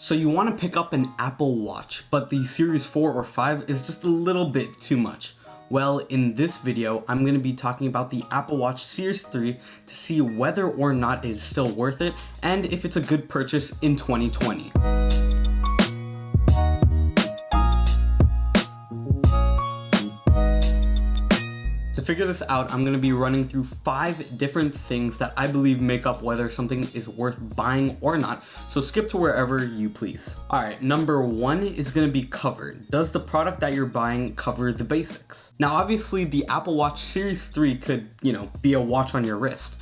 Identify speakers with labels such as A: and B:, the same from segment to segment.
A: So you want to pick up an Apple Watch, but the Series 4 or 5 is just a little bit too much. Well, in this video, I'm going to be talking about the Apple Watch Series 3 to see whether or not it is still worth it and if it's a good purchase in 2020. To figure this out, I'm going to be running through 5 different things that I believe make up whether something is worth buying or not, so skip to wherever you please. Alright, number 1 is going to be covered. Does the product that you're buying cover the basics? Now obviously the Apple Watch Series 3 could, be a watch on your wrist,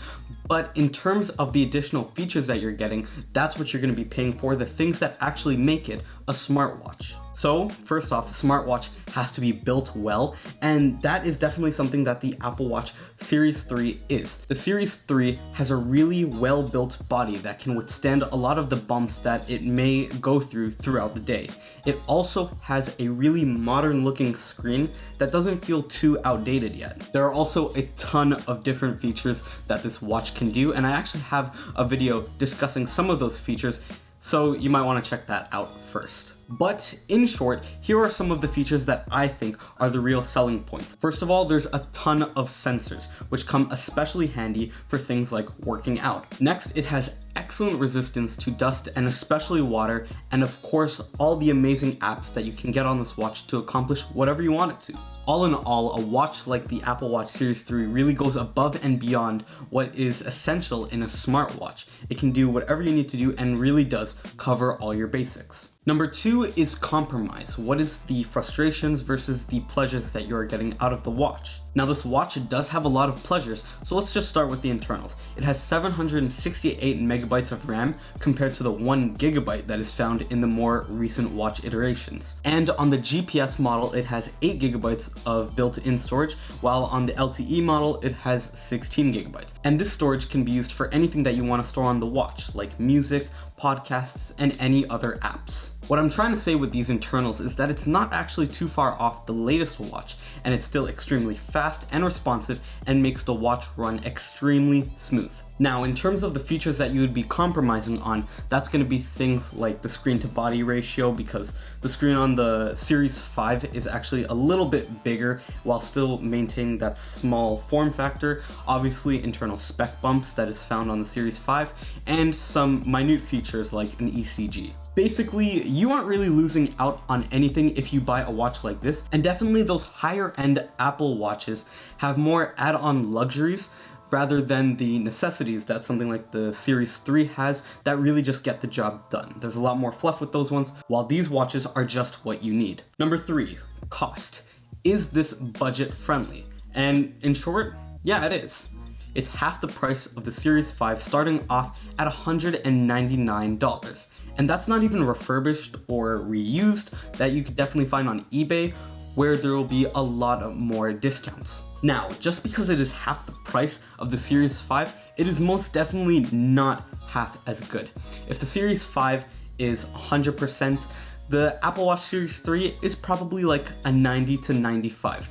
A: but in terms of the additional features that you're getting, that's what you're going to be paying for, the things that actually make it a smartwatch. So first off, a smartwatch has to be built well, and that is definitely something that the Apple Watch Series 3 is. The Series 3 has a really well-built body that can withstand a lot of the bumps that it may go through throughout the day. It also has a really modern-looking screen that doesn't feel too outdated yet. There are also a ton of different features that this watch can do, and I actually have a video discussing some of those features, so you might want to check that out first. But in short, here are some of the features that I think are the real selling points. First of all, there's a ton of sensors, which come especially handy for things like working out. Next, it has excellent resistance to dust and especially water, and of course, all the amazing apps that you can get on this watch to accomplish whatever you want it to. All in all, a watch like the Apple Watch Series 3 really goes above and beyond what is essential in a smartwatch. It can do whatever you need to do and really does cover all your basics. Number 2 is compromise. What is the frustrations versus the pleasures that you're getting out of the watch? Now this watch does have a lot of pleasures, so let's just start with the internals. It has 768 megabytes of RAM compared to the 1 gigabyte that is found in the more recent watch iterations. And on the GPS model, it has 8 gigabytes of built-in storage, while on the LTE model, it has 16 gigabytes. And this storage can be used for anything that you want to store on the watch, like music, podcasts, and any other apps. What I'm trying to say with these internals is that it's not actually too far off the latest watch, and it's still extremely fast and responsive and makes the watch run extremely smooth. Now, in terms of the features that you would be compromising on, that's going to be things like the screen to body ratio, because the screen on the Series 5 is actually a little bit bigger while still maintaining that small form factor. Obviously, internal spec bumps that is found on the Series 5, and some minute features like an ECG. Basically, you aren't really losing out on anything if you buy a watch like this, and definitely those higher end Apple watches have more add-on luxuries rather than the necessities that something like the Series 3 has that really just get the job done. There's a lot more fluff with those ones, while these watches are just what you need. Number 3, cost. Is this budget friendly? And in short, yeah, it is. It's half the price of the Series 5, starting off at $199. And that's not even refurbished or reused, that you could definitely find on eBay, where there will be a lot of more discounts. Now, just because it is half the price of the Series 5, it is most definitely not half as good. If the Series 5 is 100%, the Apple Watch Series 3 is probably like a 90 to 95.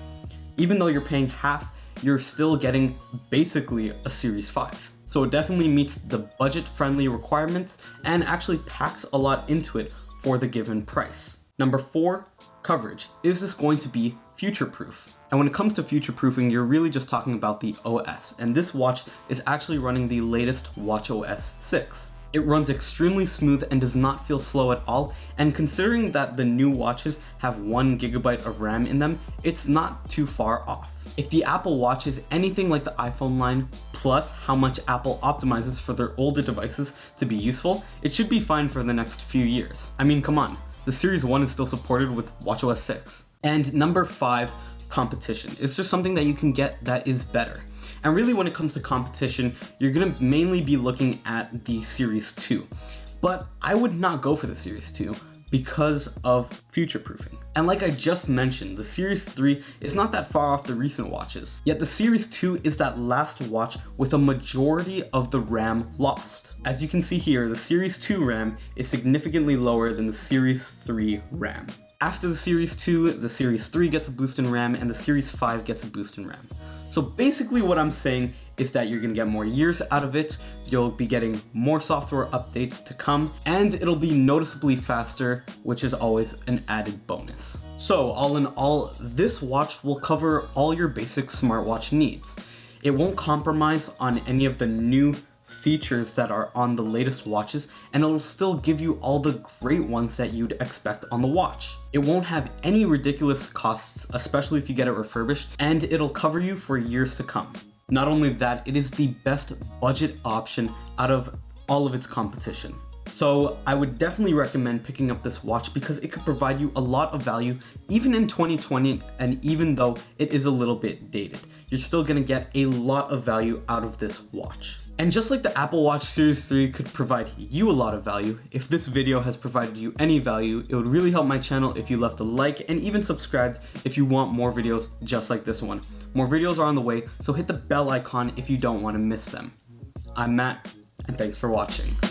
A: Even though you're paying half, you're still getting basically a Series 5. So it definitely meets the budget-friendly requirements and actually packs a lot into it for the given price. Number 4, coverage. Is this going to be future-proof? And when it comes to future-proofing, you're really just talking about the OS, and this watch is actually running the latest watchOS 6. It runs extremely smooth and does not feel slow at all, and considering that the new watches have 1 gigabyte of RAM in them, it's not too far off. If the Apple Watch is anything like the iPhone line, plus how much Apple optimizes for their older devices to be useful, it should be fine for the next few years. I mean, come on, the Series 1 is still supported with watchOS 6. And number 5, competition. It's just something that you can get that is better. And really when it comes to competition, you're going to mainly be looking at the Series 2. But I would not go for the Series 2 because of future-proofing. And like I just mentioned, the Series 3 is not that far off the recent watches. Yet the Series 2 is that last watch with a majority of the RAM lost. As you can see here, the Series 2 RAM is significantly lower than the Series 3 RAM. After the Series 2, the Series 3 gets a boost in RAM, and the Series 5 gets a boost in RAM. So basically what I'm saying is that you're gonna get more years out of it, you'll be getting more software updates to come, and it'll be noticeably faster, which is always an added bonus. So all in all, this watch will cover all your basic smartwatch needs. It won't compromise on any of the new features that are on the latest watches, and it'll still give you all the great ones that you'd expect on the watch. It won't have any ridiculous costs, especially if you get it refurbished, and it'll cover you for years to come. Not only that, it is the best budget option out of all of its competition. So I would definitely recommend picking up this watch because it could provide you a lot of value even in 2020, and even though it is a little bit dated, you're still gonna get a lot of value out of this watch. And just like the Apple Watch Series 3 could provide you a lot of value, if this video has provided you any value, it would really help my channel if you left a like and even subscribed if you want more videos just like this one. More videos are on the way, so hit the bell icon if you don't want to miss them. I'm Matt, and thanks for watching.